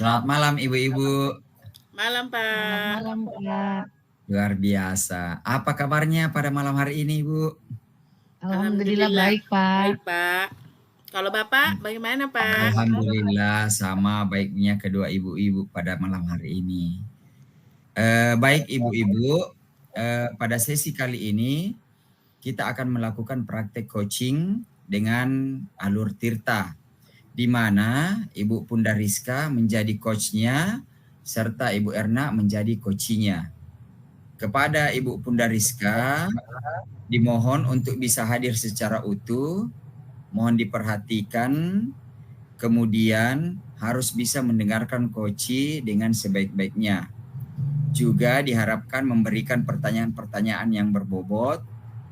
Selamat malam Ibu-ibu. Malam, Selamat Pak. malam, Kak. Luar biasa. Apa kabarnya pada malam hari ini, Ibu? Alhamdulillah Alhamdulillah. baik, Pak. Baik, Pak. Kalau Bapak, bagaimana, Pak? Alhamdulillah sama baiknya kedua ibu-ibu pada malam hari ini. Baik Ibu-ibu, pada sesi kali ini kita akan melakukan praktek coaching dengan alur Tirta, di mana Ibu Pundariska menjadi coachnya serta Ibu Erna menjadi coachinya. Kepada Ibu Pundariska, dimohon untuk bisa hadir secara utuh, mohon diperhatikan, kemudian harus bisa mendengarkan coachi dengan sebaik-baiknya. Juga diharapkan memberikan pertanyaan-pertanyaan yang berbobot,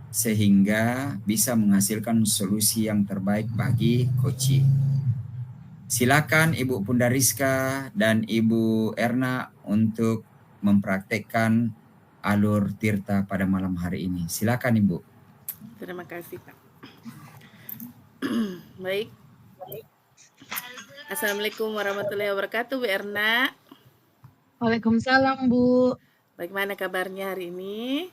sehingga bisa menghasilkan solusi yang terbaik bagi coachi. Silakan Ibu Pundariska dan Ibu Erna untuk mempraktekkan alur Tirta pada malam hari ini. Silakan Ibu. Terima kasih, Pak. Baik. Assalamualaikum warahmatullahi wabarakatuh, Bu Erna. Waalaikumsalam, Bu. Bagaimana kabarnya hari ini?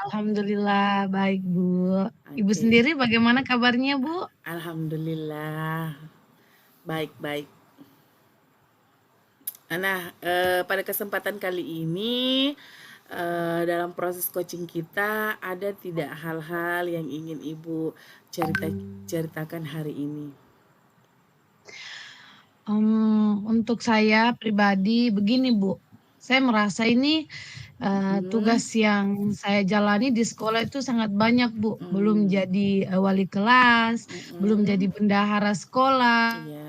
Alhamdulillah baik, Bu. Ibu Oke. sendiri bagaimana kabarnya, Bu? Alhamdulillah. Baik-baik. Nah, pada kesempatan kali ini dalam proses coaching kita ada tidak hal-hal yang ingin Ibu ceritakan hari ini? Untuk saya pribadi begini, Bu. Saya merasa ini tugas yang saya jalani di sekolah itu sangat banyak, Bu. Belum jadi wali kelas, belum jadi bendahara sekolah, Iya.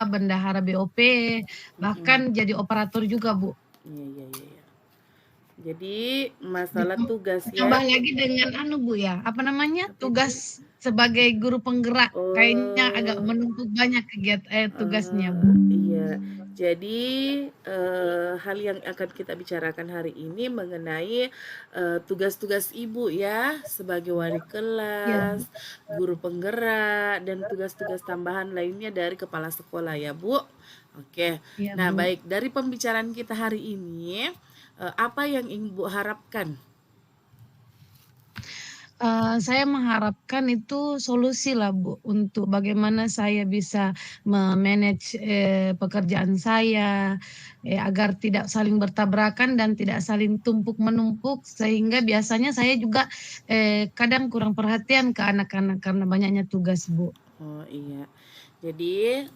bendahara BOP, bahkan jadi operator juga, Bu. Iya. Jadi masalah tugas ya. Tambah lagi dengan Bu ya, apa namanya, tugas sebagai guru penggerak, kayaknya agak menumpuk banyak tugasnya, Bu. Iya. Jadi hal yang akan kita bicarakan hari ini mengenai tugas-tugas Ibu ya sebagai wali kelas, guru penggerak, dan tugas-tugas tambahan lainnya dari kepala sekolah ya, Bu. Oke. Iya, Nah, Bu. baik, dari pembicaraan kita hari ini apa yang Ibu harapkan? Saya mengharapkan itu solusi lah, Bu, untuk bagaimana saya bisa me-manage pekerjaan saya, agar tidak saling bertabrakan dan tidak saling tumpuk-menumpuk, sehingga biasanya saya juga kadang kurang perhatian ke anak-anak karena banyaknya tugas, Bu. Oh iya. Jadi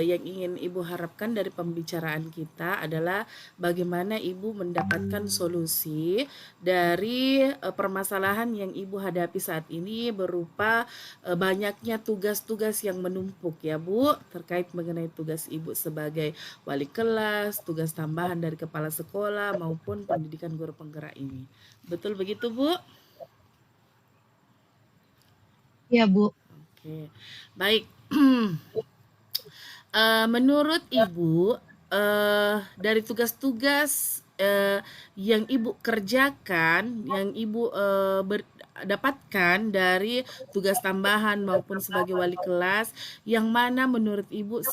yang ingin Ibu harapkan dari pembicaraan kita adalah bagaimana Ibu mendapatkan solusi dari permasalahan yang Ibu hadapi saat ini berupa banyaknya tugas-tugas yang menumpuk ya, Bu, terkait mengenai tugas Ibu sebagai wali kelas, tugas tambahan dari kepala sekolah maupun pendidikan guru penggerak ini. Betul begitu, Bu? Iya, Bu. Oke. Baik. Menurut Ibu, dari tugas-tugas yang Ibu kerjakan, yang Ibu dapatkan dari tugas tambahan maupun sebagai wali kelas, yang mana menurut Ibu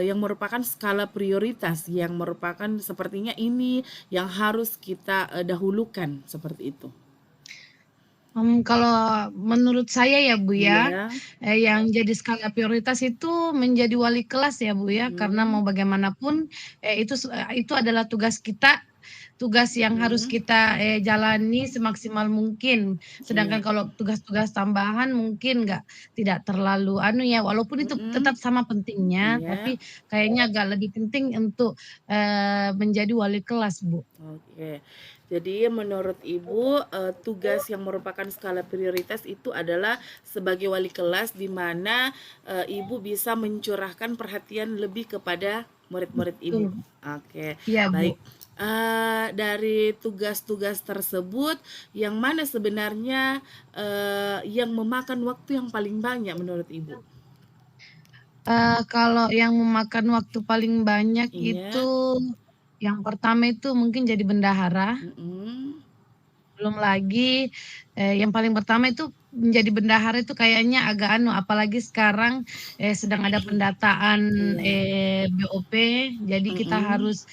yang merupakan skala prioritas, yang merupakan sepertinya ini yang harus kita dahulukan seperti itu? Kalau menurut saya ya, Bu, ya, Iya. yang jadi skala prioritas itu menjadi wali kelas ya, Bu, ya, karena mau bagaimanapun itu adalah tugas kita, tugas yang harus kita jalani semaksimal mungkin. Sedangkan kalau tugas-tugas tambahan mungkin tidak terlalu ya, walaupun itu tetap sama pentingnya, Iya. tapi kayaknya agak lebih penting untuk menjadi wali kelas, Bu. Oke. Jadi menurut Ibu, tugas yang merupakan skala prioritas itu adalah sebagai wali kelas di mana Ibu bisa mencurahkan perhatian lebih kepada murid-murid Ibu. Oke. Iya, Bu. Baik. Dari tugas-tugas tersebut, yang mana sebenarnya yang memakan waktu yang paling banyak menurut Ibu? Kalau yang memakan waktu paling banyak Iya. itu, yang pertama itu mungkin jadi bendahara. Belum lagi, yang paling pertama itu menjadi bendahara itu kayaknya agak apalagi sekarang, sedang ada pendataan, Iya. BOP, jadi kita Mhm. harus,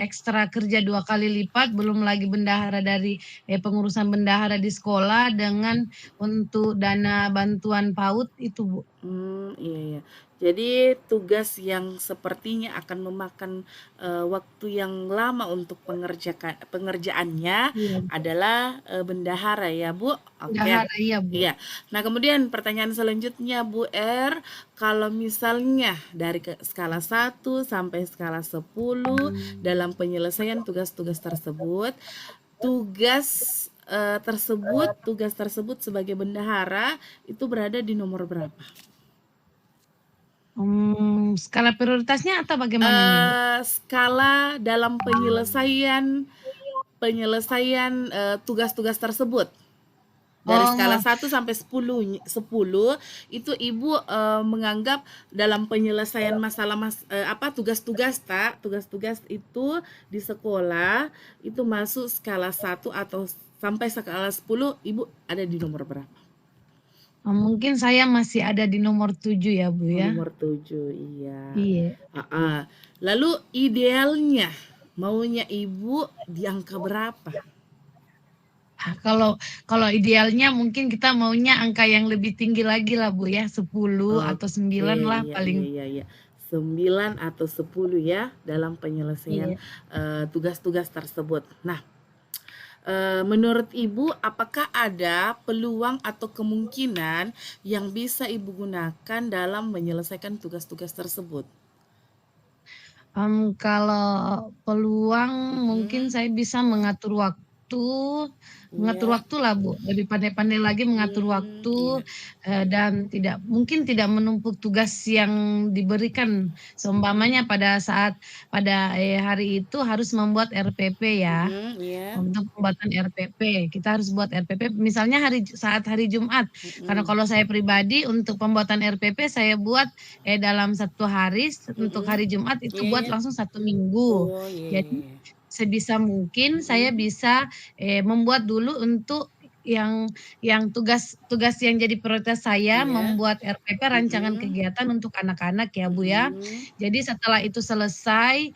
ekstra kerja 2 kali lipat, belum lagi bendahara dari, pengurusan bendahara di sekolah dengan untuk dana bantuan PAUD itu, Bu. Iya iya. Jadi tugas yang sepertinya akan memakan, waktu yang lama untuk pengerjaannya Iya, adalah, bendahara ya, Bu? Oke. bendahara, iya, Bu. Iya. Nah, kemudian pertanyaan selanjutnya, Bu R, kalau misalnya dari skala 1 sampai skala 10 dalam penyelesaian tugas-tugas tersebut, tugas tersebut sebagai bendahara itu berada di nomor berapa? Skala prioritasnya atau bagaimana ini, Bu? Skala dalam penyelesaian penyelesaian, tugas-tugas tersebut. Dari skala Oh, 1 sampai 10 itu Ibu, menganggap dalam penyelesaian tugas-tugas itu di sekolah itu masuk skala 1 atau sampai skala 10 Ibu ada di nomor berapa? mungkin saya masih ada di nomor 7 ya, Bu, Oh, ya. nomor 7, iya. Iya. Heeh. Lalu idealnya maunya Ibu di angka berapa? Kalau kalau idealnya mungkin kita maunya angka yang lebih tinggi lagi lah, Bu, ya, 10 atau Oke, 9 lah iya paling. iya iya iya. 9 atau 10 ya dalam penyelesaian, Iya. tugas-tugas tersebut. Nah, menurut Ibu apakah ada peluang atau kemungkinan yang bisa Ibu gunakan dalam menyelesaikan tugas-tugas tersebut? Kalau peluang mungkin Mhm, saya bisa mengatur iya. waktu lah, Bu, lebih pandai-pandai lagi mengatur waktu, Iya. dan tidak menumpuk tugas yang diberikan. Seumpamanya pada hari itu harus membuat RPP ya. Iya. Untuk pembuatan RPP, kita harus buat RPP misalnya saat hari Jumat, karena Mhm, kalau saya pribadi untuk pembuatan RPP saya buat, dalam 1 hari, untuk mhm. hari Jumat itu Iya buat iya. langsung 1 minggu. Oh, iya iya Jadi iya. sebisa mungkin saya Mhm, bisa, membuat dulu untuk yang tugas yang jadi prioritas saya iya. membuat RPP rancangan Mhm, kegiatan untuk anak-anak ya, Bu, ya. mhm. Jadi setelah itu selesai,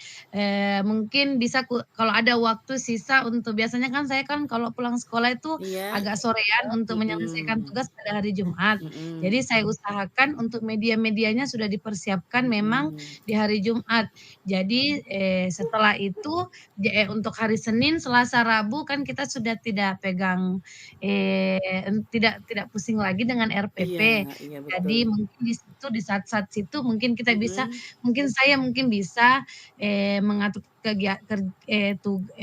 mungkin bisa kalau ada waktu sisa untuk biasanya kan saya kan kalau pulang sekolah itu Iya. agak sorean untuk menyelesaikan Mhm, tugas pada hari Jumat. Jadi mhm, saya usahakan untuk media-medianya sudah dipersiapkan memang mhm. di hari Jumat. Jadi, setelah itu untuk hari Senin, Selasa, Rabu kan kita sudah tidak pegang, tidak pusing lagi dengan Iya RPP. iya betul. Jadi mungkin di saat-saat situ Mhm, mungkin bisa,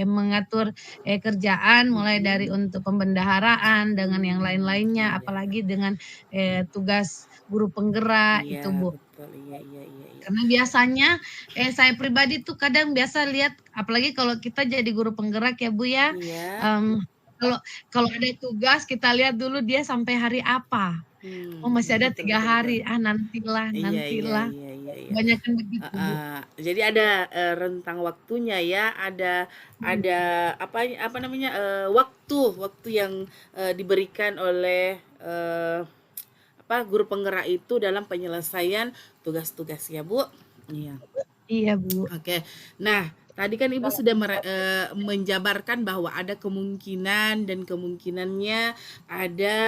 mengatur, kerjaan mulai dari mhm. untuk pembendaharaan dengan yang lain-lainnya, Iya apalagi dengan, tugas guru penggerak iya itu, Bu. betul, iya iya iya iya. Karena biasanya, saya pribadi tuh kadang biasa lihat apalagi kalau kita jadi guru penggerak ya, Bu, ya, Iya, mmm, kalau kalau ada tugas kita lihat dulu dia sampai hari apa. Oh, masih ada betul 3 betul betul. hari, nantilah Iya iya nantilah, iya iya iya. kebanyakan begitu, Bu. Heeh. Jadi ada, rentang waktunya ya, Iya, ada apa namanya, waktu waktu yang, diberikan oleh, guru penggerak itu dalam penyelesaian tugas-tugas ya, Bu? Iya. iya, Bu. Oke. Nah, tadi kan Ibu sudah menjabarkan bahwa ada kemungkinan dan kemungkinannya ada,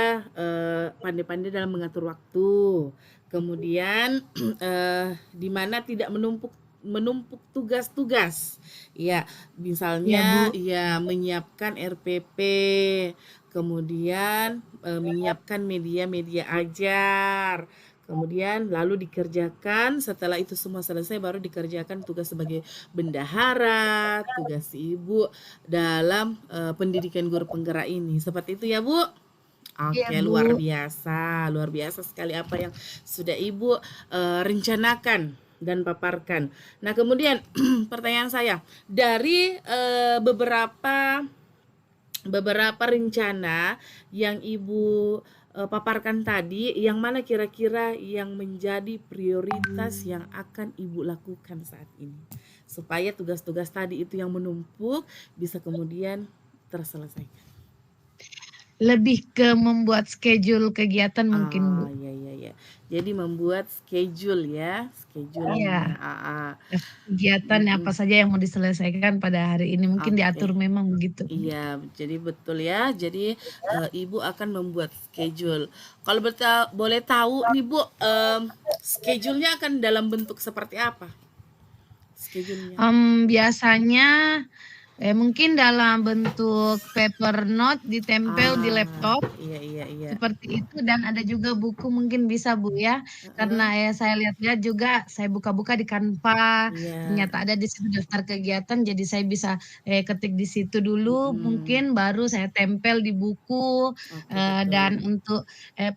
pandai-pandai dalam mengatur waktu. Kemudian, di mana tidak menumpuk menumpuk tugas-tugas. Ya, Iya, misalnya Bu. ya menyiapkan RPP, kemudian, menyiapkan media-media ajar. Kemudian lalu dikerjakan, setelah itu semua selesai baru dikerjakan tugas sebagai bendahara, tugas Ibu dalam, pendidikan guru penggerak ini. Seperti itu ya, Bu? Iya, Oke, Bu. luar biasa sekali apa yang sudah Ibu, rencanakan dan paparkan. Nah, kemudian pertanyaan saya, dari, beberapa rencana yang Ibu, paparkan tadi, yang mana kira-kira yang menjadi prioritas yang akan Ibu lakukan saat ini? Supaya tugas-tugas tadi itu yang menumpuk bisa kemudian terselesaikan. lebih ke membuat schedule kegiatan mungkin, Bu. Iya iya iya. Jadi membuat schedule ya, schedule-nya, Iya, heeh. kegiatan apa Mhm, saja yang mau diselesaikan pada hari ini, mungkin oke. diatur memang begitu, Bu. Iya, jadi betul ya. Jadi Ibu akan membuat schedule. Kalau boleh tahu nih Bu, schedule-nya akan dalam bentuk seperti apa? Schedule-nya. Biasanya, mungkin dalam bentuk paper note ditempel di Ah, laptop. iya iya iya. Seperti itu dan ada juga buku mungkin bisa, Bu, ya. Heeh, Karena, saya lihat-lihat juga, saya buka-buka di Canva, iya. ternyata ada di situ daftar kegiatan, jadi saya bisa, ketik di situ dulu, Mhm. mungkin baru saya tempel di buku, Oke, betul. dan untuk,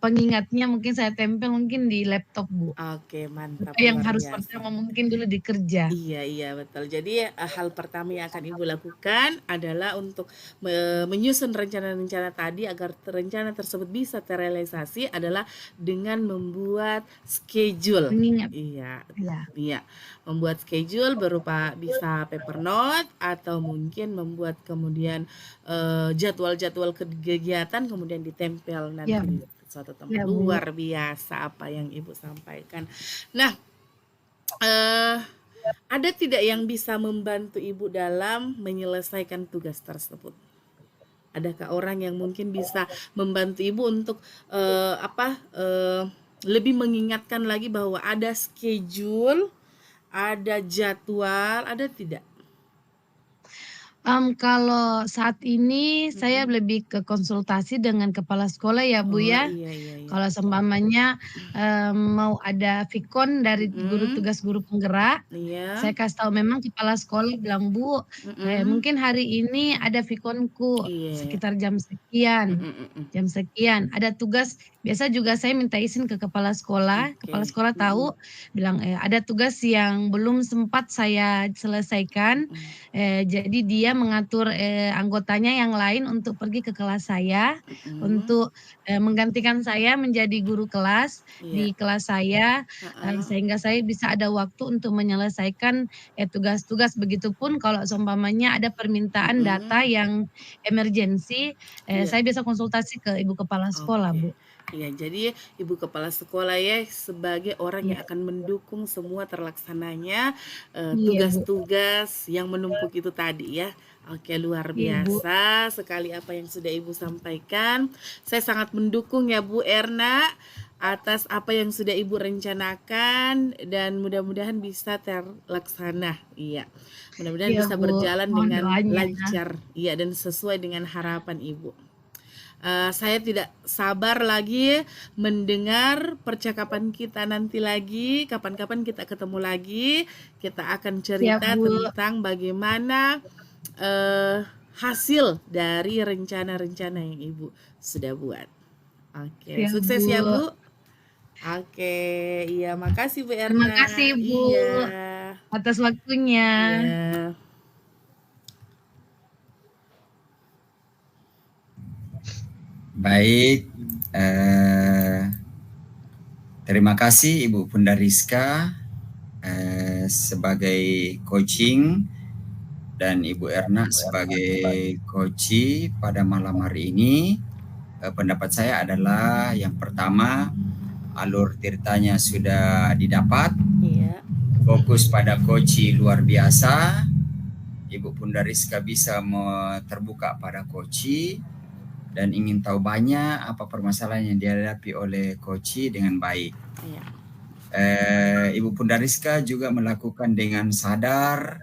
pengingatnya mungkin saya tempel mungkin di laptop, Bu. Oke, mantap Itu yang luar harus biasa. pertama mungkin dulu dikerja. Iya iya betul. Jadi, hal pertama yang akan Ibu lakukan adalah untuk menyusun rencana-rencana tadi agar rencana tersebut bisa terrealisasi adalah dengan membuat schedule. Mengingat Iya iya, iya, membuat schedule berupa bisa paper note atau mungkin membuat kemudian, jadwal-jadwal kegiatan kemudian ditempel iya, nanti di Bu, suatu tempat. iya, Bu. Luar biasa apa yang Ibu sampaikan. Nah, eee ada tidak yang bisa membantu Ibu dalam menyelesaikan tugas tersebut? Adakah orang yang mungkin bisa membantu Ibu untuk lebih mengingatkan lagi bahwa ada schedule, ada jadwal, ada tidak? Kalau saat ini saya Mhm. lebih ke konsultasi dengan kepala sekolah ya, Bu, Oh, ya. iya iya iya. Kalau seumpamanya, mau ada vikon dari guru Mhm. tugas guru penggerak, Iya. saya kasih tahu memang kepala sekolah bilang, "Bu, Mhm. mungkin hari ini ada vikonku Iya. sekitar jam Mhm sekian, mhm. jam sekian, ada tugas." Biasa juga saya minta izin ke kepala Oke. sekolah tahu, Mhm. bilang, "Ada tugas yang belum sempat saya selesaikan." Mhm. Jadi dia mengatur, anggotanya yang lain untuk pergi ke kelas saya, Mhm. untuk, menggantikan saya menjadi guru kelas Iya. di kelas saya, Heeh. sehingga saya bisa ada waktu untuk menyelesaikan, tugas-tugas. Begitupun kalau seumpamanya ada permintaan data Mhm. yang emergensi, Iya. saya bisa konsultasi ke ibu kepala sekolah, Oke. Bu. Iya, jadi Ibu Kepala Sekolah ya sebagai orang Iya yang akan mendukung semua terlaksananya iya, Bu. tugas-tugas yang menumpuk itu tadi ya. Oke, luar Iya, Bu. biasa sekali apa yang sudah Ibu sampaikan. Saya sangat mendukung ya Bu Erna atas apa yang sudah Ibu rencanakan dan mudah-mudahan bisa terlaksana. Iya. Mudah-mudahan Iya, bisa Bu. berjalan Mohon dengan doanya ya. lancar. Iya, dan sesuai dengan harapan Ibu. Saya tidak sabar lagi mendengar percakapan kita nanti lagi. Kapan-kapan kita ketemu lagi, kita akan Siap, cerita Bu. tentang bagaimana eh, hasil dari rencana-rencana yang Ibu sudah buat. Oke, Siap, sukses Bu. ya Bu. Oke, iya makasih Bu Terima Erna. kasih, Bu, Iya, atas waktunya. iya. Baik, eh, terima kasih Ibu Bunda Rizka sebagai coaching dan Ibu Erna sebagai coach pada malam hari ini. Pendapat saya adalah yang pertama, alur ceritanya sudah didapat, Iya. fokus pada coach luar biasa. Ibu Bunda Rizka bisa terbuka pada coach dan ingin tahu banyak apa permasalahan yang dihadapi oleh coach dengan baik. Iya. Ibu Bunda Rizka juga melakukan dengan sadar,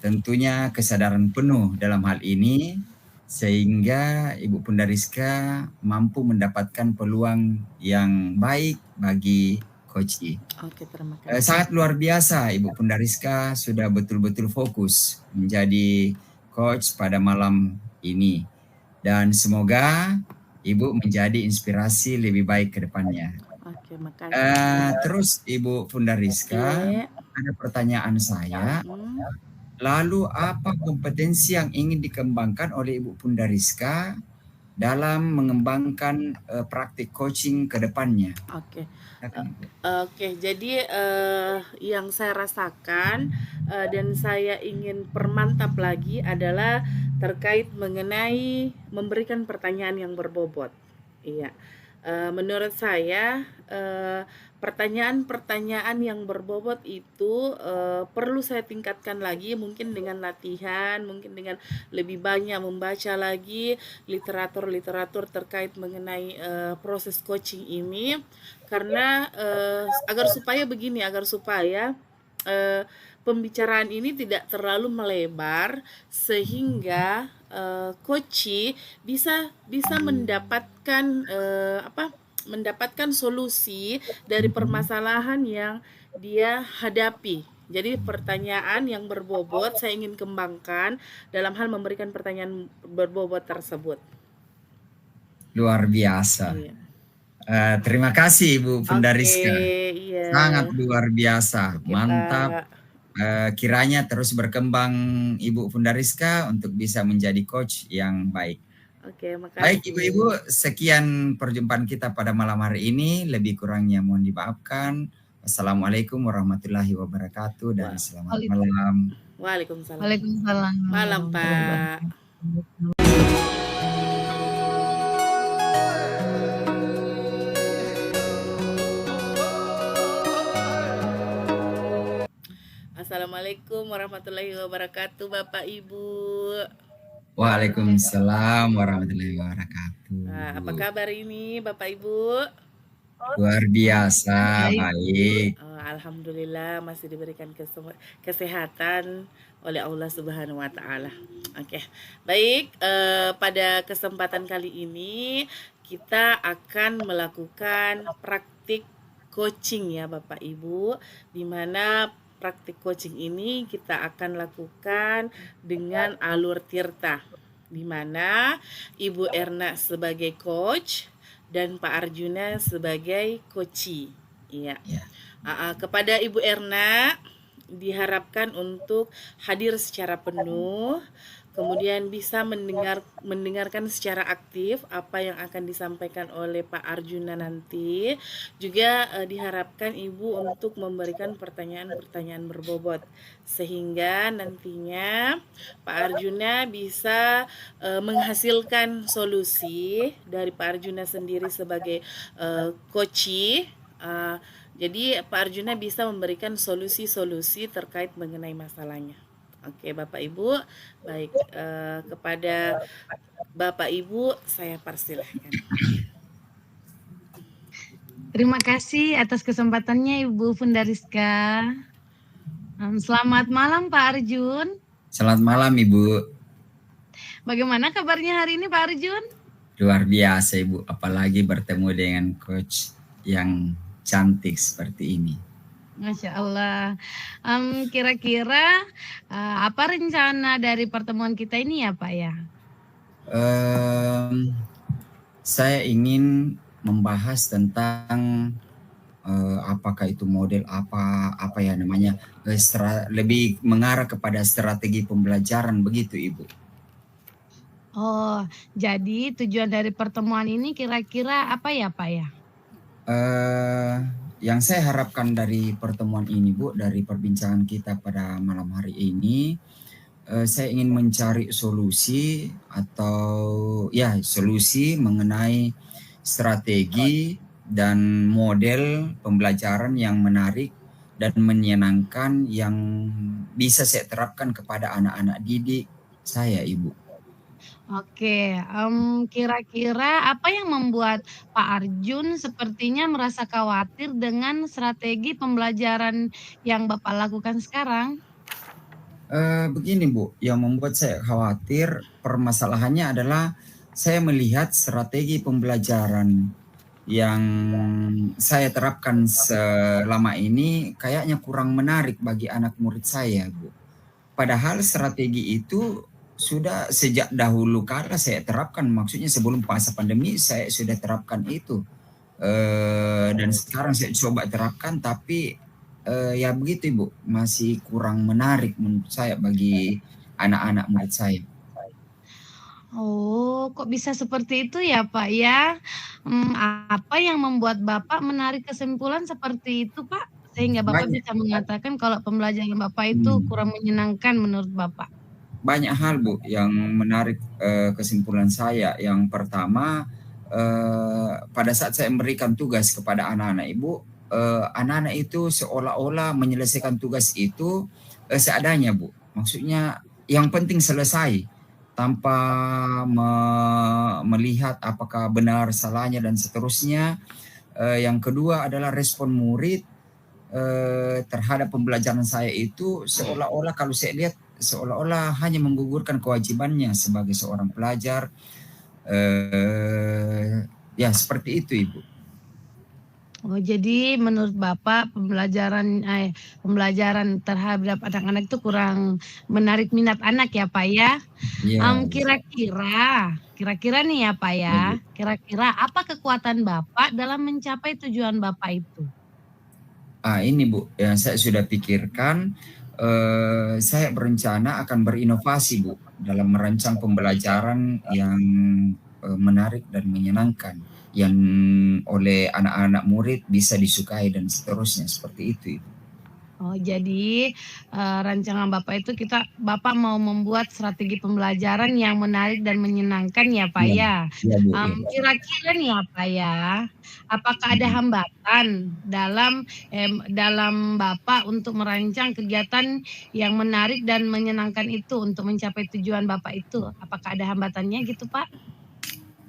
tentunya kesadaran penuh dalam hal ini, sehingga Ibu Bunda Rizka mampu mendapatkan peluang yang baik bagi coach. Oke, terima kasih. Sangat luar biasa Ibu Bunda Rizka sudah betul-betul fokus menjadi coach pada malam ini. Dan semoga Ibu menjadi inspirasi lebih baik ke depannya. Oke, makasih. Terus Ibu Bunda Rizka, Iya. ada pertanyaan saya. Mm-mm. Lalu apa kompetensi yang ingin dikembangkan oleh Ibu Bunda Rizka dalam mengembangkan praktik coaching ke depannya? Oke. Silakan, Ibu. Oke, jadi yang saya rasakan dan saya ingin permantap lagi adalah terkait mengenai memberikan pertanyaan yang berbobot. Iya. Menurut saya pertanyaan-pertanyaan yang berbobot itu perlu saya tingkatkan lagi, mungkin dengan latihan, mungkin dengan lebih banyak membaca lagi literatur-literatur terkait mengenai proses coaching ini, karena agar supaya pembicaraan ini tidak terlalu melebar sehingga coach bisa mendapatkan solusi dari permasalahan yang dia hadapi. Jadi pertanyaan yang berbobot saya ingin kembangkan dalam hal memberikan pertanyaan berbobot tersebut. Luar biasa. Iya. Terima kasih Ibu Fundariska. Iya. Sangat luar biasa, Oke, mantap. Pak. Kiranya terus berkembang Ibu Fundariska untuk bisa menjadi coach yang baik. Oke, makasih. Baik Ibu-Ibu, sekian perjumpaan kita pada malam hari ini. Lebih kurangnya mohon dimaafkan. Assalamualaikum warahmatullahi wabarakatuh dan selamat malam. Waalaikumsalam. Waalaikumsalam. Malam, Pak. Assalamualaikum warahmatullahi wabarakatuh, Bapak Ibu. Waalaikumsalam warahmatullahi wabarakatuh. Apa kabar ini, Bapak Ibu? Luar biasa, baik. Alhamdulillah masih diberikan kesehatan oleh Allah Subhanahu wa taala. Oke. Baik, pada kesempatan kali ini kita akan melakukan praktik coaching ya Bapak Ibu, di mana praktik coaching ini kita akan lakukan dengan alur tirta, di mana Ibu Erna sebagai coach dan Pak Arjuna sebagai coachee. Iya. Kepada Ibu Erna diharapkan untuk hadir secara penuh, kemudian bisa mendengarkan secara aktif apa yang akan disampaikan oleh Pak Arjuna nanti. Juga diharapkan Ibu untuk memberikan pertanyaan-pertanyaan berbobot sehingga nantinya Pak Arjuna bisa menghasilkan solusi dari Pak Arjuna sendiri sebagai coachee. Jadi Pak Arjuna bisa memberikan solusi-solusi terkait mengenai masalahnya. Oke Bapak Ibu, baik, kepada Bapak Ibu saya persilahkan. Terima kasih atas kesempatannya Ibu Fundariska. Selamat malam Pak Arjun. Selamat malam Ibu. Bagaimana kabarnya hari ini Pak Arjun? Luar biasa Ibu, apalagi bertemu dengan coach yang cantik seperti ini. Masya Allah. Kira-kira apa rencana dari pertemuan kita ini ya Pak ya? Saya ingin membahas tentang apakah itu model apa ya namanya, lebih mengarah kepada strategi pembelajaran begitu Ibu. Oh, jadi tujuan dari pertemuan ini kira-kira apa ya Pak ya? Yang saya harapkan dari pertemuan ini Bu, dari perbincangan kita pada malam hari ini, saya ingin mencari solusi solusi mengenai strategi dan model pembelajaran yang menarik dan menyenangkan yang bisa saya terapkan kepada anak-anak didik saya Ibu. Oke, kira-kira apa yang membuat Pak Arjun sepertinya merasa khawatir dengan strategi pembelajaran yang Bapak lakukan sekarang? Begini Bu, yang membuat saya khawatir permasalahannya adalah saya melihat strategi pembelajaran yang saya terapkan selama ini kayaknya kurang menarik bagi anak murid saya Bu. Padahal strategi itu sudah sejak dahulu kala saya terapkan, maksudnya sebelum masa pandemi saya sudah terapkan itu, dan sekarang saya coba terapkan, tapi ya begitu Ibu, masih kurang menarik menurut saya bagi anak-anak murid saya. Oh, kok bisa seperti itu ya Pak ya? Apa yang membuat Bapak menarik kesimpulan seperti itu Pak? Sehingga Bapak bisa mengatakan kalau pembelajaran Bapak itu kurang menyenangkan menurut Bapak. banyak hal Bu yang menarik kesimpulan saya. Yang pertama, pada saat saya memberikan tugas kepada anak-anak Ibu, anak-anak itu seolah-olah menyelesaikan tugas itu seadanya Bu. Maksudnya yang penting selesai tanpa melihat apakah benar salahnya dan seterusnya. Yang kedua adalah respon murid terhadap pembelajaran saya itu seolah-olah kalau saya lihat seolah-olah hanya menggugurkan kewajibannya sebagai seorang pelajar. Ya seperti itu Ibu. Oh, jadi menurut Bapak pembelajaran terhadap anak-anak itu kurang menarik minat anak ya Pak ya? Iya. Kira-kira nih ya Pak ya, Ibu. kira-kira apa kekuatan Bapak dalam mencapai tujuan Bapak itu? Ini Bu, yang saya sudah pikirkan, saya berencana akan berinovasi Bu dalam merancang pembelajaran yang menarik dan menyenangkan, yang oleh anak-anak murid bisa disukai dan seterusnya seperti itu Ibu. Oh, jadi rancangan Bapak itu Bapak mau membuat strategi pembelajaran yang menarik dan menyenangkan ya Pak Iya, ya. iya Bu, iya. Kira-kira nih ya Pak ya, apakah ada hambatan dalam Bapak untuk merancang kegiatan yang menarik dan menyenangkan itu untuk mencapai tujuan Bapak itu? Apakah ada hambatannya gitu Pak?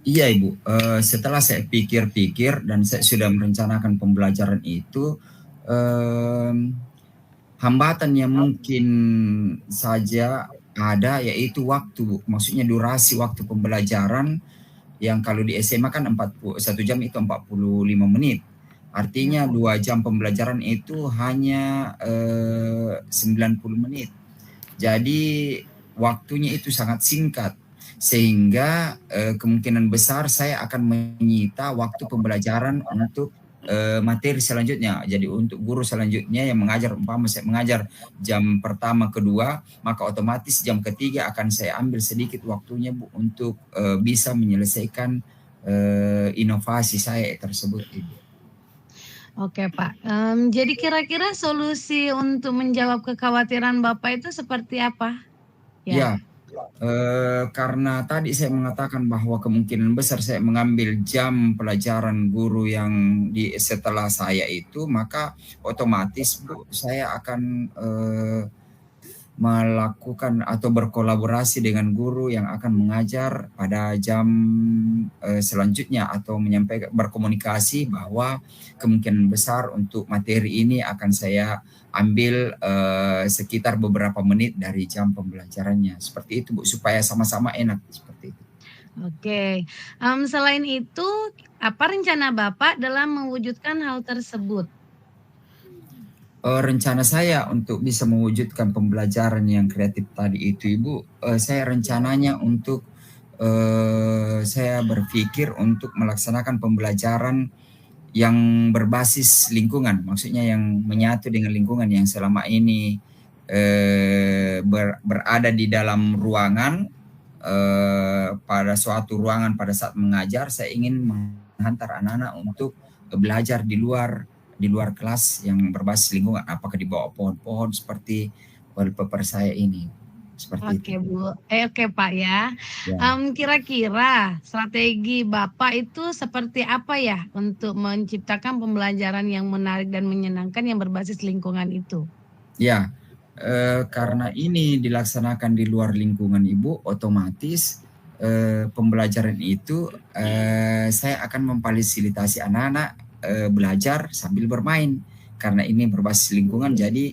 Iya Ibu, setelah saya pikir-pikir dan saya sudah merencanakan pembelajaran itu, hambatan yang mungkin saja ada yaitu waktu Bu. Maksudnya durasi waktu pembelajaran yang kalau di SMA kan 1 jam itu 45 menit. Artinya 2 jam pembelajaran itu hanya 90 menit. Jadi waktunya itu sangat singkat sehingga kemungkinan besar saya akan menyita waktu pembelajaran untuk materi selanjutnya. Jadi untuk guru selanjutnya yang mengajar, umpama saya mengajar jam pertama, kedua, maka otomatis jam ketiga akan saya ambil sedikit waktunya Bu untuk bisa menyelesaikan inovasi saya tersebut Ibu. Oke Pak, jadi kira-kira solusi untuk menjawab kekhawatiran Bapak itu seperti apa? Ya, karena tadi saya mengatakan bahwa kemungkinan besar saya mengambil jam pelajaran guru yang setelah saya itu, maka otomatis Bu, saya akan melakukan atau berkolaborasi dengan guru yang akan mengajar pada jam selanjutnya atau berkomunikasi bahwa kemungkinan besar untuk materi ini akan saya ambil sekitar beberapa menit dari jam pembelajarannya. Seperti itu Bu, supaya sama-sama enak seperti itu. Oke, selain itu apa rencana Bapak dalam mewujudkan hal tersebut? Rencana saya untuk bisa mewujudkan pembelajaran yang kreatif tadi itu Ibu, saya rencananya untuk saya berpikir untuk melaksanakan pembelajaran yang berbasis lingkungan, maksudnya yang menyatu dengan lingkungan yang selama ini berada di dalam ruangan, pada suatu ruangan pada saat mengajar, saya ingin menghantar anak-anak untuk belajar di luar kelas yang berbasis lingkungan, apakah di bawah pohon-pohon seperti wallpaper saya ini, seperti Oke itu. Bu, oke Pak ya. Ya. Kira-kira strategi Bapak itu seperti apa ya untuk menciptakan pembelajaran yang menarik dan menyenangkan yang berbasis lingkungan itu? Ya, karena ini dilaksanakan di luar lingkungan Ibu, otomatis pembelajaran itu saya akan memfasilitasi anak-anak belajar sambil bermain. Karena ini berbasis lingkungan, jadi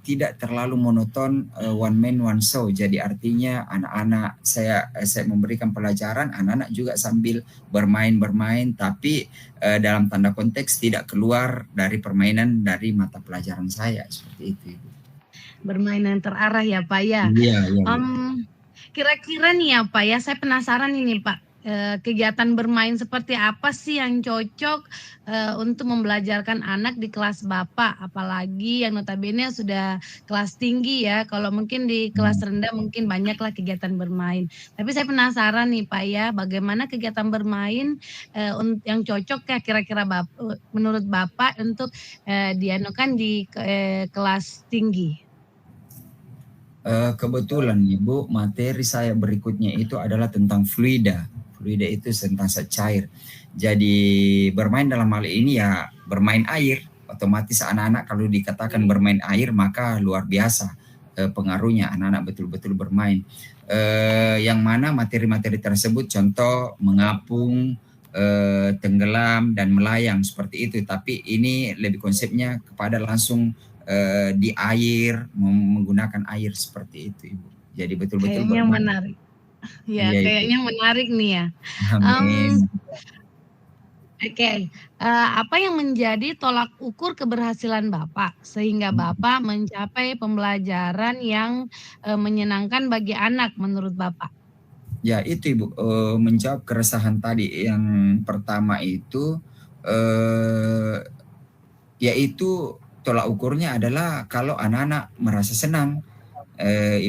tidak terlalu monoton one man one show. Jadi artinya anak-anak saya memberikan pelajaran, anak-anak juga sambil bermain, tapi dalam tanda konteks tidak keluar dari permainan dari mata pelajaran saya, seperti itu Ibu. Bermain yang terarah ya Pak ya. Iya. Kira-kira nih ya Pak ya, saya penasaran ini Pak, kegiatan bermain seperti apa sih yang cocok untuk membelajarkan anak di kelas Bapak, apalagi yang notabene sudah kelas tinggi ya. Kalau mungkin di kelas rendah mungkin banyaklah kegiatan bermain. Tapi saya penasaran nih Pak ya, bagaimana kegiatan bermain yang cocok ya kira-kira menurut Bapak untuk dianukan di kelas tinggi? Kebetulan Ibu, materi saya berikutnya itu adalah tentang fluida. Fluida itu tentang cair. Jadi bermain dalam hal ini ya bermain air. Otomatis anak-anak kalau dikatakan bermain air maka luar biasa pengaruhnya, anak-anak betul-betul bermain. Yang mana materi-materi tersebut contoh mengapung, tenggelam dan melayang seperti itu. Tapi ini lebih konsepnya kepada langsung di air, menggunakan air seperti itu, Ibu. Jadi betul-betul Kayaknya bermain. menarik. Ya, Iya, Ibu. kayaknya menarik nih ya. Amin. Oke, apa yang menjadi tolak ukur keberhasilan Bapak sehingga Bapak mencapai pembelajaran yang menyenangkan bagi anak menurut Bapak? Ya, itu Ibu, menjawab keresahan tadi yang pertama itu yaitu tolak ukurnya adalah kalau anak-anak merasa senang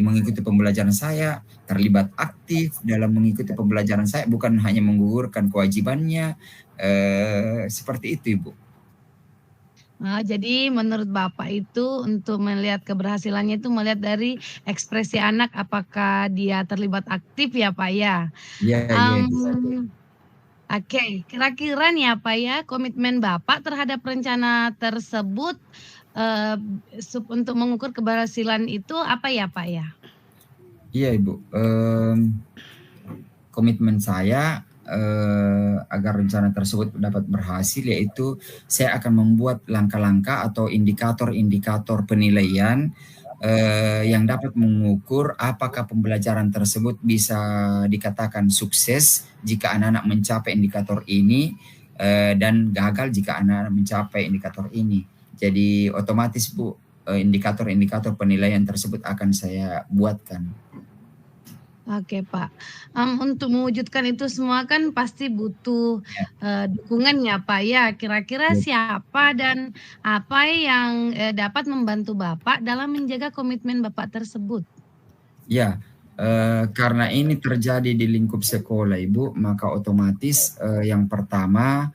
mengikuti pembelajaran saya, terlibat aktif dalam mengikuti pembelajaran saya, bukan hanya menggugurkan kewajibannya, seperti itu Ibu. Jadi menurut Bapak itu untuk melihat keberhasilannya itu melihat dari ekspresi anak apakah dia terlibat aktif ya Pak ya? Iya, iya Ibu. Oke, kira-kira nih ya Pak ya, komitmen Bapak terhadap rencana tersebut, eee, untuk mengukur keberhasilan itu apa ya Pak ya? Iya Ibu, komitmen saya agar rencana tersebut dapat berhasil yaitu saya akan membuat langkah-langkah atau indikator-indikator penilaian yang dapat mengukur apakah pembelajaran tersebut bisa dikatakan sukses jika anak-anak mencapai indikator ini dan gagal jika anak-anak mencapai indikator ini. Jadi otomatis Bu, indikator-indikator penilaian tersebut akan saya buatkan. Oke Pak, untuk mewujudkan itu semua kan pasti butuh, dukungan ya Pak ya. Kira-kira Ya. siapa dan apa yang, dapat membantu Bapak dalam menjaga komitmen Bapak tersebut? Ya, karena ini terjadi di lingkup sekolah Ibu, maka otomatis, yang pertama,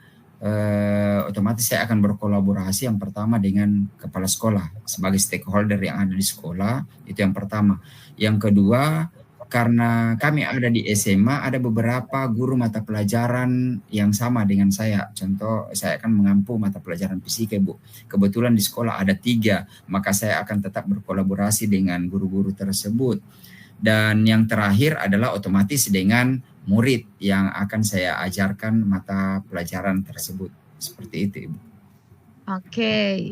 otomatis saya akan berkolaborasi yang pertama dengan kepala sekolah sebagai stakeholder yang ada di sekolah, itu yang pertama. Yang kedua, karena kami ada di SMA, ada beberapa guru mata pelajaran yang sama dengan saya. Contoh, saya akan mengampu mata pelajaran fisika, Bu. Kebetulan di sekolah ada 3, maka saya akan tetap berkolaborasi dengan guru-guru tersebut. Dan yang terakhir adalah otomatis dengan murid yang akan saya ajarkan mata pelajaran tersebut. Seperti itu, Ibu. Oke,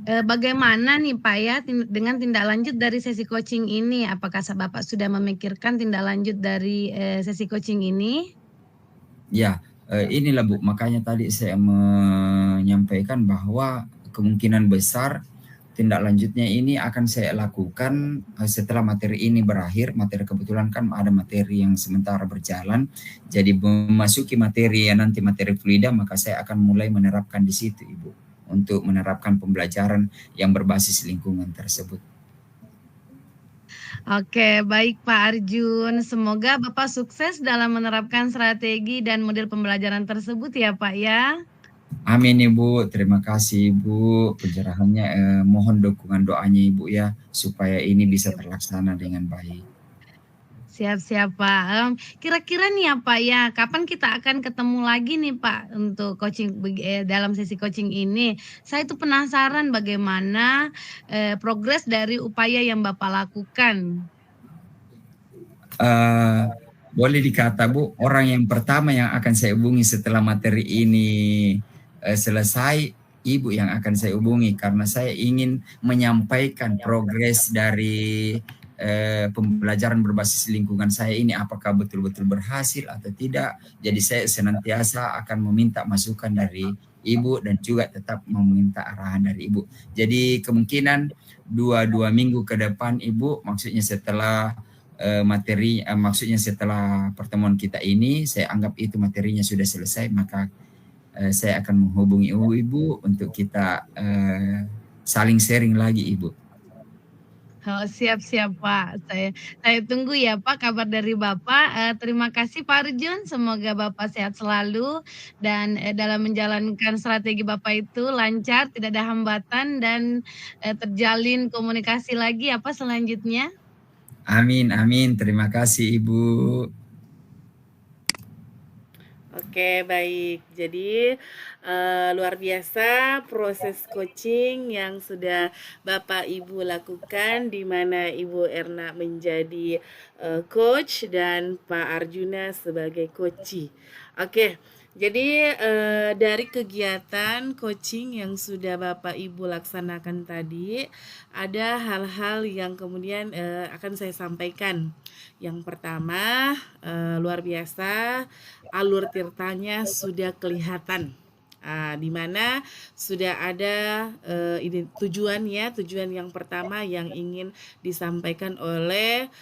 bagaimana nih Pak ya dengan tindak lanjut dari sesi coaching ini? Apakah Bapak sudah memikirkan tindak lanjut dari, sesi coaching ini? Ya, inilah Bu, makanya tadi saya menyampaikan bahwa kemungkinan besar tindak lanjutnya ini akan saya lakukan setelah materi ini berakhir. Materi kebetulan kan ada materi yang sementara berjalan. Jadi memasuki materi ya nanti materi fluida, maka saya akan mulai menerapkan di situ Ibu. Untuk menerapkan pembelajaran yang berbasis lingkungan tersebut. Oke, baik Pak Arjun. Semoga Bapak sukses dalam menerapkan strategi dan model pembelajaran tersebut ya Pak ya. Amin Ibu, terima kasih Ibu pencerahannya. Mohon dukungan doanya Ibu ya, supaya ini bisa terlaksana dengan baik. Siap-siap Pak. Kira-kira nih ya Pak ya, kapan kita akan ketemu lagi nih Pak untuk coaching dalam sesi coaching ini? Saya tuh penasaran bagaimana progres dari upaya yang Bapak lakukan. Boleh dikata Bu, orang yang pertama yang akan saya hubungi setelah materi ini selesai, Ibu yang akan saya hubungi karena saya ingin menyampaikan progres dari pembelajaran berbasis lingkungan saya ini apakah betul-betul berhasil atau tidak. Jadi saya senantiasa akan meminta masukan dari Ibu dan juga tetap meminta arahan dari Ibu. Jadi kemungkinan dua minggu ke depan Ibu, maksudnya setelah maksudnya setelah pertemuan kita ini, saya anggap itu materinya sudah selesai, maka saya akan menghubungi Ibu untuk kita saling sharing lagi Ibu. Oh, siap-siap Pak. Saya tunggu ya Pak kabar dari Bapak. Terima kasih Pak Arjun, semoga Bapak sehat selalu dan, dalam menjalankan strategi Bapak itu lancar, tidak ada hambatan dan, terjalin komunikasi lagi ya Pak selanjutnya. Amin, amin. Terima kasih Ibu. Oke, baik. Jadi, luar biasa proses coaching yang sudah Bapak Ibu lakukan, di mana Ibu Erna menjadi coach dan Pak Arjuna sebagai coachee. Oke, jadi dari kegiatan coaching yang sudah Bapak Ibu laksanakan tadi, ada hal-hal yang kemudian akan saya sampaikan. Yang pertama, luar biasa, alur tirtanya sudah kelihatan. Di mana sudah ada tujuan yang pertama yang ingin disampaikan oleh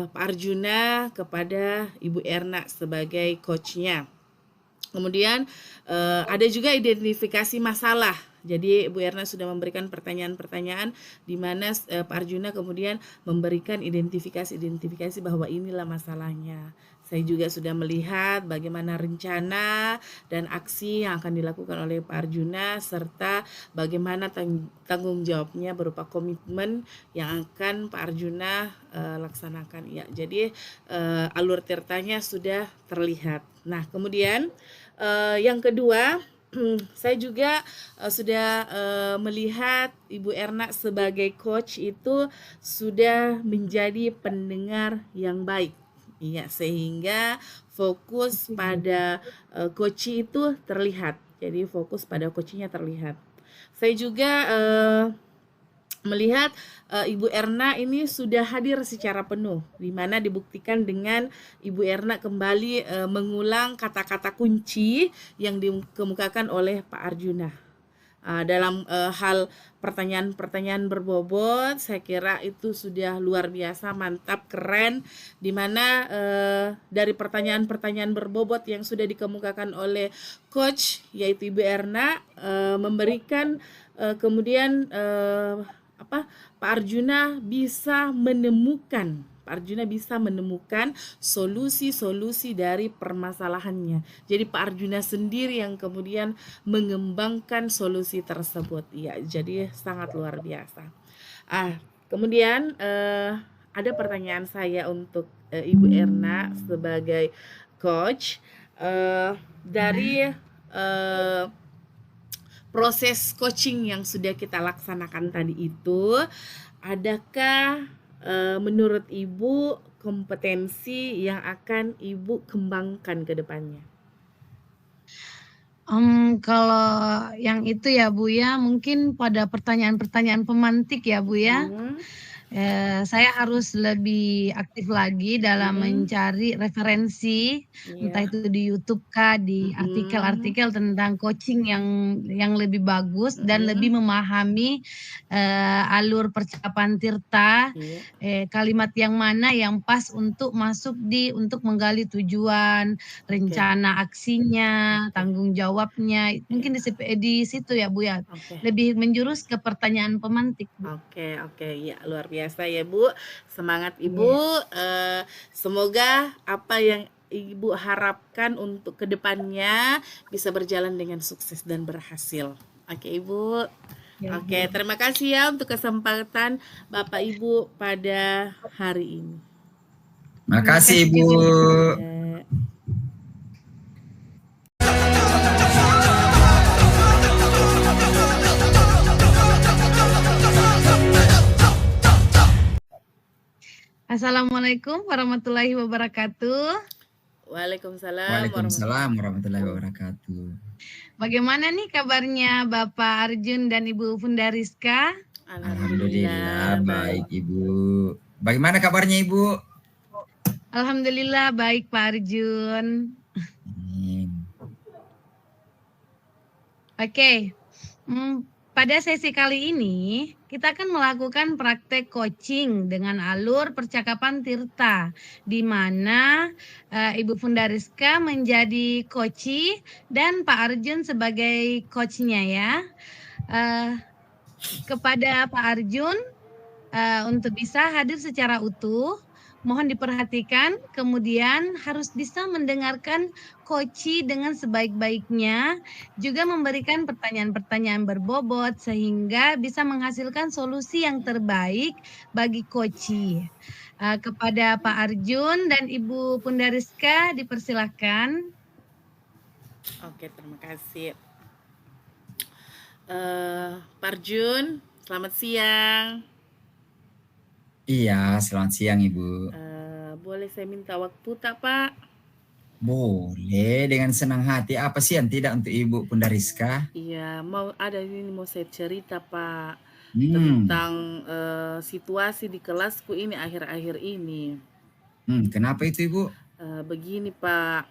Pak Arjuna kepada Ibu Erna sebagai coachnya. Kemudian ada juga identifikasi masalah. Jadi Bu Erna sudah memberikan pertanyaan-pertanyaan di mana Pak Arjuna kemudian memberikan identifikasi bahwa inilah masalahnya. Saya juga sudah melihat bagaimana rencana dan aksi yang akan dilakukan oleh Pak Arjuna serta bagaimana tanggung jawabnya berupa komitmen yang akan Pak Arjuna laksanakan. Ya, jadi alur tirtanya sudah terlihat. Nah, kemudian yang kedua, saya juga sudah melihat Ibu Erna sebagai coach itu sudah menjadi pendengar yang baik. Iya, sehingga fokus pada coaching itu terlihat. Jadi fokus pada coachingnya terlihat. Saya juga melihat Ibu Erna ini sudah hadir secara penuh, di mana dibuktikan dengan Ibu Erna kembali mengulang kata-kata kunci yang dikemukakan oleh Pak Arjuna. Dalam hal pertanyaan-pertanyaan berbobot, saya kira itu sudah luar biasa, mantap, keren, di mana dari pertanyaan-pertanyaan berbobot yang sudah dikemukakan oleh coach yaitu Ibu Erna memberikan kemudian Pak Arjuna bisa menemukan solusi-solusi dari permasalahannya. Jadi Pak Arjuna sendiri yang kemudian mengembangkan solusi tersebut. Ya, jadi sangat luar biasa. Kemudian ada pertanyaan saya untuk Ibu Erna sebagai coach dari proses coaching yang sudah kita laksanakan tadi itu, adakah menurut Ibu kompetensi yang akan Ibu kembangkan ke depannya? Kalau yang itu ya Bu ya, mungkin pada pertanyaan-pertanyaan pemantik ya Bu ya. Saya harus lebih aktif lagi dalam mencari referensi, entah itu di YouTube kah, di artikel-artikel tentang coaching yang lebih bagus dan lebih memahami alur percakapan tirta, kalimat yang mana yang pas untuk masuk untuk menggali tujuan, rencana aksinya, tanggung jawabnya, mungkin di situ ya Bu ya, lebih menjurus ke pertanyaan pemantik Bu. Oke, ya luar biasa ya Bu, semangat Ibu. Semoga apa yang Ibu harapkan untuk kedepannya bisa berjalan dengan sukses dan berhasil. Oke Ibu. Oke, terima kasih ya untuk kesempatan Bapak Ibu pada hari ini. Makasih Ibu. Assalamualaikum warahmatullahi wabarakatuh. Waalaikumsalam warahmatullahi wabarakatuh. Bagaimana nih kabarnya Bapak Arjun dan Ibu Fundariska? Alhamdulillah baik Ibu. Bagaimana kabarnya Ibu? Alhamdulillah baik Pak Arjun. Oke. Pada sesi kali ini, kita akan melakukan praktek coaching dengan alur percakapan tirta, di mana Ibu Fundariska menjadi coachee dan Pak Arjun sebagai coachnya ya. Kepada Pak Arjun, untuk bisa hadir secara utuh, mohon diperhatikan, kemudian harus bisa mendengarkan koci dengan sebaik-baiknya, juga memberikan pertanyaan-pertanyaan berbobot sehingga bisa menghasilkan solusi yang terbaik bagi koci. Kepada Pak Arjun dan Ibu Pundariska dipersilahkan. Oke, terima kasih. Pak Arjun, selamat siang. Iya, selamat siang Ibu. Boleh saya minta waktu tak, Pak? Boleh, dengan senang hati. Apa sih yang tidak untuk Ibu Pundariska? Iya, mau saya cerita, Pak, Hmm, tentang situasi di kelasku ini akhir-akhir ini. Kenapa itu Ibu? Begini, Pak.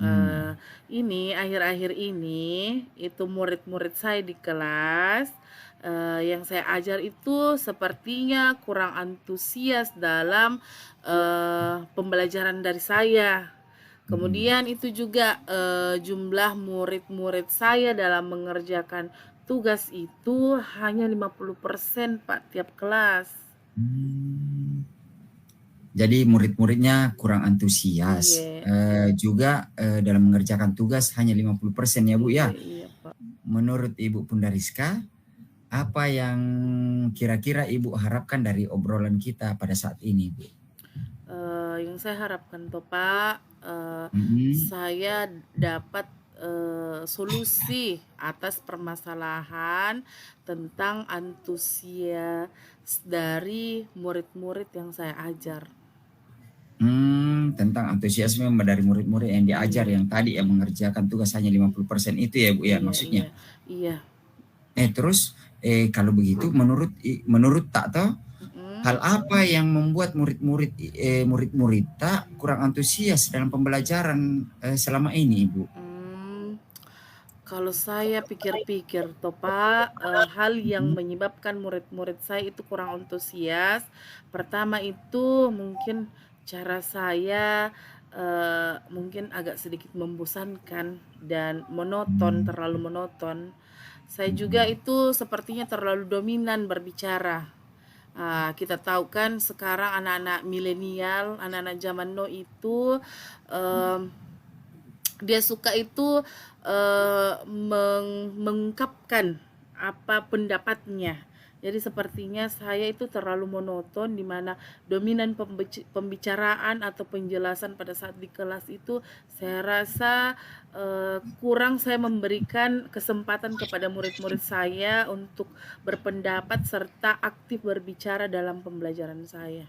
Hmm. Ini akhir-akhir ini itu murid-murid saya di kelas yang saya ajar itu sepertinya kurang antusias dalam pembelajaran dari saya. Kemudian itu juga jumlah murid-murid saya dalam mengerjakan tugas itu hanya 50% Pak tiap kelas. Hmm. Jadi murid-muridnya kurang antusias. Iya. Juga dalam mengerjakan tugas hanya 50% ya Bu ya. Iya, Pak. Menurut Ibu Pundariska, apa yang kira-kira Ibu harapkan dari obrolan kita pada saat ini Bu? Yang saya harapkan tuh Pak, saya dapat solusi atas permasalahan tentang antusias dari murid-murid yang saya ajar. Tentang antusiasme dari murid-murid yang diajar yang tadi yang mengerjakan tugas hanya 50% itu ya Bu ya maksudnya. Iya. Terus kalau begitu menurut tak toh hal apa yang membuat murid-murid tak kurang antusias dalam pembelajaran selama ini Ibu? Kalau saya pikir-pikir toh Pak, hal yang menyebabkan murid-murid saya itu kurang antusias, pertama itu mungkin cara saya mungkin agak sedikit membosankan dan monoton, terlalu monoton. Saya juga itu sepertinya terlalu dominan berbicara. Kita tahu kan sekarang anak-anak milenial, anak-anak zaman now itu dia suka itu mengungkapkan apa pendapatnya. Jadi sepertinya saya itu terlalu monoton di mana dominan pembicaraan atau penjelasan pada saat di kelas itu saya rasa kurang saya memberikan kesempatan kepada murid-murid saya untuk berpendapat serta aktif berbicara dalam pembelajaran saya.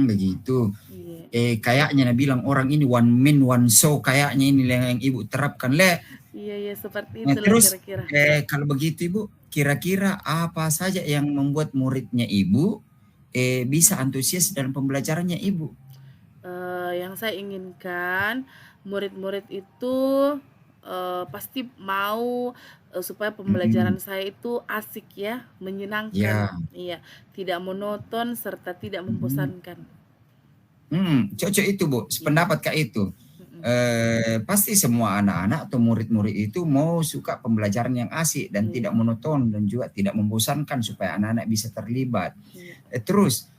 Begitu. Iya. Kayaknya bilang orang ini one man one show kayaknya ini yang Ibu terapkan le. Iya, seperti Nah, itulah terus kira-kira. kalau begitu Ibu, kira-kira apa saja yang membuat muridnya Ibu bisa antusias dalam pembelajarannya Ibu? Yang saya inginkan murid-murid itu pasti mau supaya pembelajaran saya itu asik ya, menyenangkan. Ya. Iya, tidak monoton serta tidak membosankan. Cocok itu Bu, sependapat Kak itu. Pasti semua anak-anak atau murid-murid itu mau suka pembelajaran yang asik dan tidak monoton dan juga tidak membosankan supaya anak-anak bisa terlibat. Terus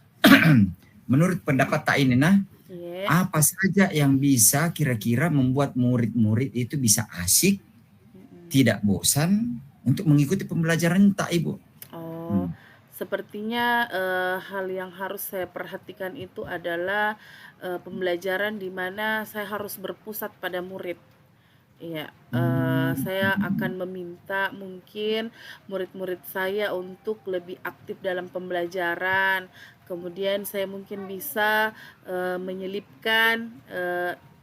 menurut pendapat Tak ini apa saja yang bisa kira-kira membuat murid-murid itu bisa asik, tidak bosan untuk mengikuti pembelajaran Tak Ibu? Sepertinya hal yang harus saya perhatikan itu adalah pembelajaran di mana saya harus berpusat pada murid. Iya, saya akan meminta mungkin murid-murid saya untuk lebih aktif dalam pembelajaran. Kemudian saya mungkin bisa menyelipkan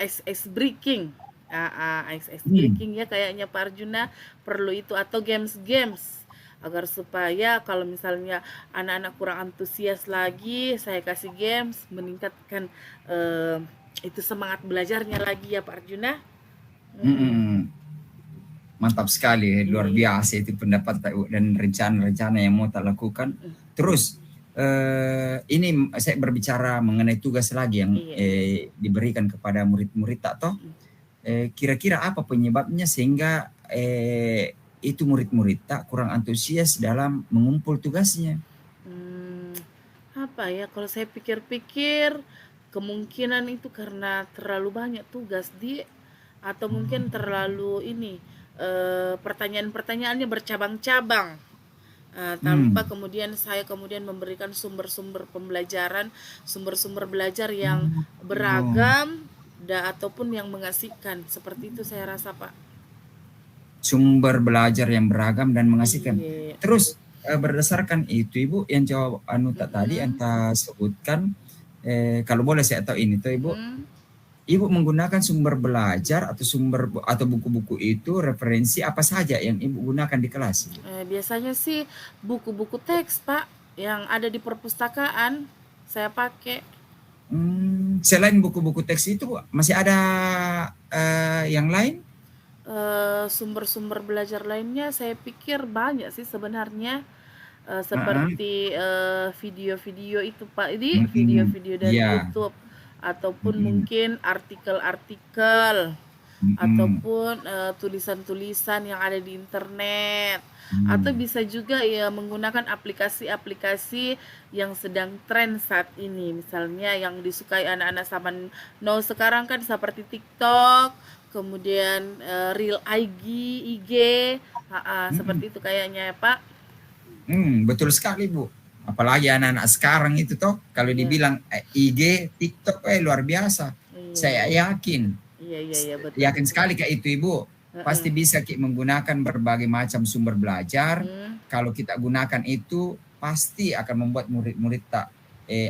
ice breaking. Ice breaking ya kayaknya Pak Arjuna perlu itu, atau games agar supaya kalau misalnya anak-anak kurang antusias lagi, saya kasih games meningkatkan itu semangat belajarnya lagi ya Pak Arjuna. Mantap sekali, luar biasa itu pendapat dan rencana-rencana yang mau tak lakukan. Terus ini saya berbicara mengenai tugas lagi yang diberikan kepada murid-murid tak toh. Kira-kira apa penyebabnya sehingga itu murid-murid tak kurang antusias dalam mengumpul tugasnya? Apa ya, kalau saya pikir-pikir kemungkinan itu karena terlalu banyak tugas atau mungkin terlalu ini pertanyaan-pertanyaannya bercabang-cabang. Tanpa Hmm. kemudian saya kemudian memberikan sumber-sumber pembelajaran, sumber-sumber belajar yang Oh. beragam ataupun yang mengasihkan. Seperti itu saya rasa, Pak. Sumber belajar yang beragam dan mengasihkan. Iya. Terus berdasarkan itu Ibu yang jawab anu tak tadi Mm-mm. anta sebutkan, kalau boleh saya tahu ini tuh Ibu, Mm. Ibu menggunakan sumber belajar atau atau buku-buku itu referensi apa saja yang Ibu gunakan di kelas? Biasanya sih buku-buku teks, Pak, yang ada di perpustakaan saya pakai. Selain buku-buku teks itu masih ada yang lain? Sumber-sumber belajar lainnya saya pikir banyak sih sebenarnya. Heeh. Seperti video-video itu, Pak, ini Mm-mm. video-video dari Iya. YouTube ataupun Mm-mm. mungkin artikel-artikel Mm-mm. ataupun tulisan-tulisan yang ada di internet, atau Mm. bisa juga ya menggunakan aplikasi-aplikasi yang sedang tren saat ini, misalnya yang disukai anak-anak zaman now sekarang kan seperti TikTok, kemudian Reel IG, Mm-mm. seperti itu kayaknya ya, Pak. Betul sekali Bu. Apalagi anak-anak sekarang itu toh, kalau Iya, dibilang IG, TikTok, luar biasa. iya, Saya iya, yakin, iya, iya, iya, betul, yakin betul. sekali Kak itu Ibu. Heeh. Pasti bisa Ki menggunakan berbagai macam sumber belajar. Mm, Kalau kita gunakan itu, pasti akan membuat murid-murid tak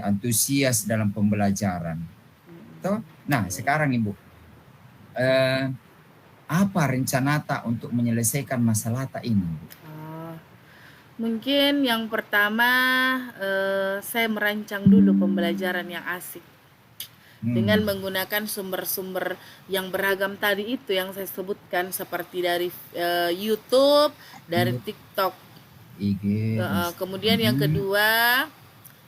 antusias dalam pembelajaran. Toh? Nah, iya. sekarang Ibu, eh, apa rencana tak untuk menyelesaikan masalah tak ini? Oh, mungkin yang pertama saya merancang dulu pembelajaran yang asik dengan Hmm. menggunakan sumber-sumber yang beragam tadi itu yang saya sebutkan, seperti dari YouTube, dari Yuk, TikTok. IG. Kemudian yang Hmm. kedua,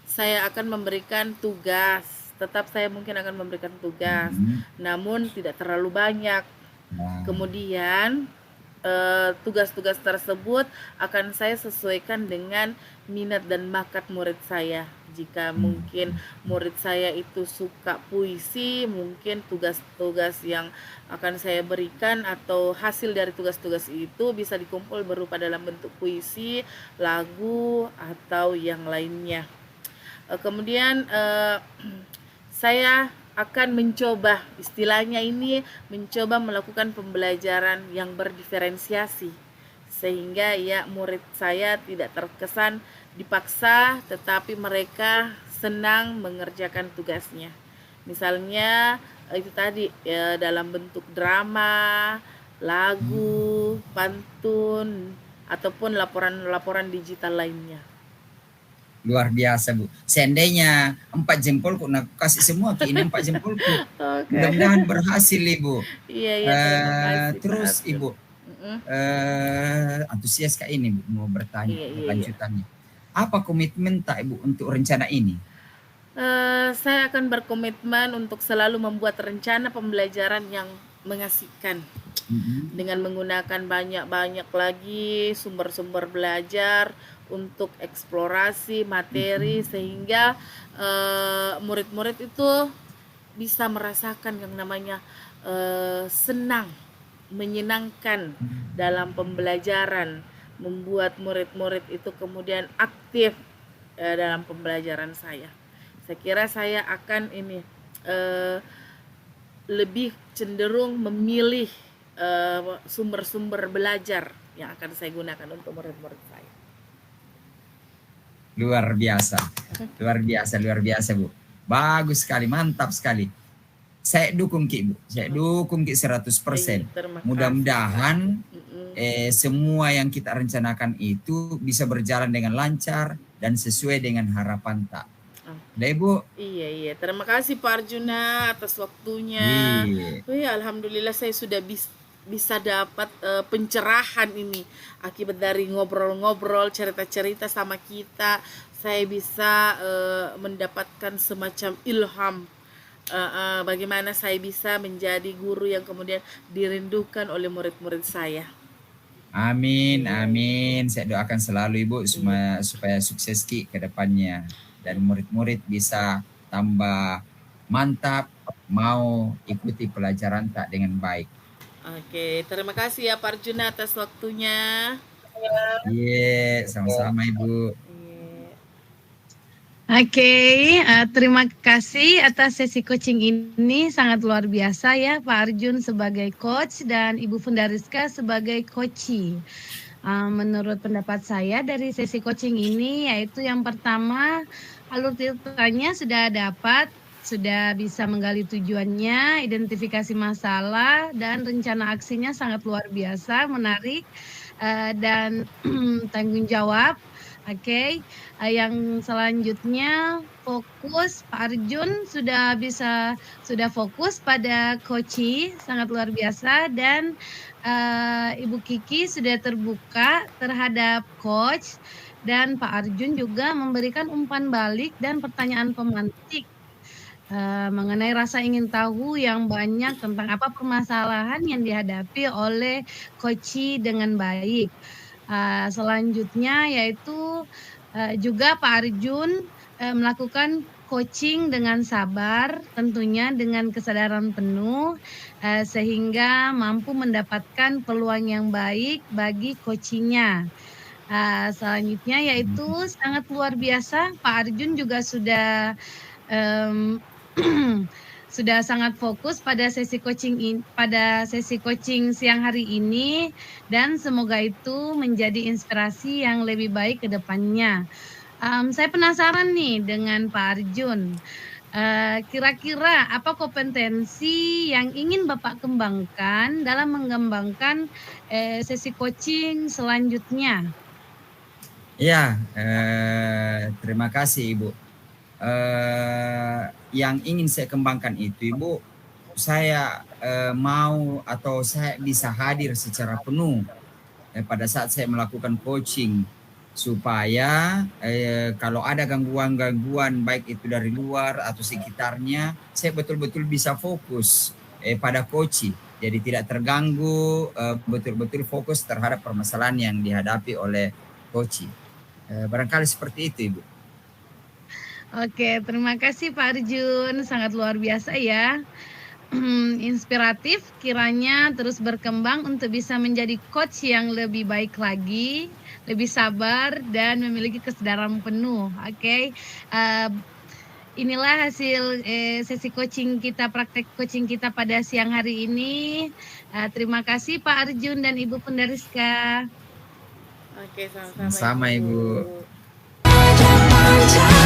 saya akan memberikan tugas. Tetap saya mungkin akan memberikan tugas, Hmm. namun tidak terlalu banyak. Nah. Kemudian tugas-tugas tersebut akan saya sesuaikan dengan minat dan bakat murid saya. Jika Hmm. mungkin murid saya itu suka puisi, mungkin tugas-tugas yang akan saya berikan atau hasil dari tugas-tugas itu bisa dikumpul berupa dalam bentuk puisi, lagu, atau yang lainnya. Kemudian saya akan mencoba, istilahnya ini mencoba melakukan pembelajaran yang berdiferensiasi, sehingga ya murid saya tidak terkesan dipaksa, tetapi mereka senang mengerjakan tugasnya. Misalnya itu tadi ya, dalam bentuk drama, lagu, pantun, ataupun laporan-laporan digital lainnya. Luar biasa Bu. Seandainya 4 jempolku, nah kasih semua Ki ini 4 jempolku. Oke. Mudah-mudahan berhasil Ibu. Iya, iya, terima kasih Pak Terus Arjun. Ibu, Mm-mm. antusias Kak ini Bu, mau bertanya Iya, iya, iya. lanjutannya. Apa komitmen tak Ibu untuk rencana ini? Saya akan berkomitmen untuk selalu membuat rencana pembelajaran yang mengasihkan Mm-mm. dengan menggunakan banyak-banyak lagi sumber-sumber belajar untuk eksplorasi materi, Mm-mm. sehingga murid-murid itu bisa merasakan yang namanya senang, menyenangkan dalam pembelajaran, membuat murid-murid itu kemudian aktif dalam pembelajaran saya. Saya kira saya akan ini lebih cenderung memilih sumber-sumber belajar yang akan saya gunakan untuk murid-murid saya. Luar biasa. Luar biasa, luar biasa Bu. Bagus sekali, mantap sekali. Saya dukung Ki Bu. Saya dukung Ki 100%. Terima kasih Pak. Mudah-mudahan Mm-mm. semua yang kita rencanakan itu bisa berjalan dengan lancar dan sesuai dengan harapan tak. Oh, Udah Ibu? iya, iya. Terima kasih Pak Arjuna atas waktunya. Iya. Alhamdulillah saya sudah bisa dapat pencerahan ini akibat dari ngobrol-ngobrol, cerita-cerita sama kita. Saya bisa mendapatkan semacam ilham bagaimana saya bisa menjadi guru yang kemudian dirindukan oleh murid-murid saya. Amin, Iya, iya, amin. Saya doakan selalu Ibu iya. supaya sukses Ki ke depannya. dan murid-murid bisa tambah mantap mau ikuti pelajaran tak dengan baik. Oke, terima kasih ya Pak Arjuna atas waktunya. Iya, sama-sama Ibu. Iya. Oke, terima kasih atas sesi coaching ini, sangat luar biasa ya Pak Arjun sebagai coach dan Ibu Fundariska sebagai coachee. Menurut pendapat saya dari sesi coaching ini yaitu yang pertama, alur ceritanya sudah dapat, sudah bisa menggali tujuannya, identifikasi masalah, dan rencana aksinya sangat luar biasa, menarik, dan tanggung jawab. Oke, yang selanjutnya fokus Pak Arjun sudah fokus pada coachee, sangat luar biasa, dan Ibu Kiki sudah terbuka terhadap coach, dan Pak Arjun juga memberikan umpan balik dan pertanyaan pemantik mengenai rasa ingin tahu yang banyak tentang apa permasalahan yang dihadapi oleh coachee dengan baik. Selanjutnya yaitu juga Pak Arjun melakukan coaching dengan sabar, tentunya dengan kesadaran penuh, sehingga mampu mendapatkan peluang yang baik bagi coachingnya. Selanjutnya yaitu sangat luar biasa, Pak Arjun juga sudah sudah sangat fokus pada sesi coaching siang hari ini, dan semoga itu menjadi inspirasi yang lebih baik ke depannya. Saya penasaran nih dengan Pak Arjun. Kira-kira apa kompetensi yang ingin Bapak kembangkan dalam mengembangkan sesi coaching selanjutnya? Ya, terima kasih Ibu. Yang ingin saya kembangkan itu Ibu, saya mau atau saya bisa hadir secara penuh pada saat saya melakukan coaching, supaya kalau ada gangguan-gangguan baik itu dari luar atau sekitarnya, saya betul-betul bisa fokus pada coaching. Jadi tidak terganggu, betul-betul fokus terhadap permasalahan yang dihadapi oleh coaching. Barangkali seperti itu Ibu. Oke, terima kasih Pak Arjun, sangat luar biasa ya. Inspiratif, kiranya terus berkembang untuk bisa menjadi coach yang lebih baik lagi, lebih sabar, dan memiliki kesadaran penuh. Oke, inilah hasil sesi coaching kita, praktek coaching kita pada siang hari ini. Terima kasih Pak Arjun dan Ibu Fundariska. Oke, sama-sama Sama Ibu. Ibu.